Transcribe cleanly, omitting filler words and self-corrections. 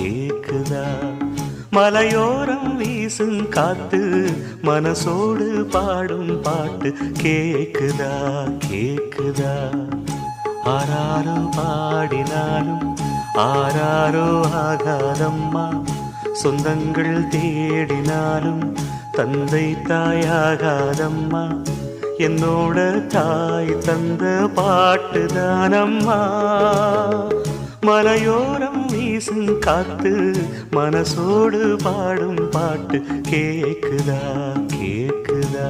கேக்குதா மலையோரம் வீசும் காத்து மனசோடு பாடும் பாட்டு கேக்குதா கேக்குதா ஆராரோ பாடினாலும் ஆராரோ ஆகாதம்மா சொந்தங்கள் தேடினாலும் தந்தை தாயாகாதம்மா என்னோட தாய் தந்த பாட்டுதானம்மா மலையோரம் வீசும் காத்து மனசோடு பாடும் பாட்டு கேக்குதா கேக்குதா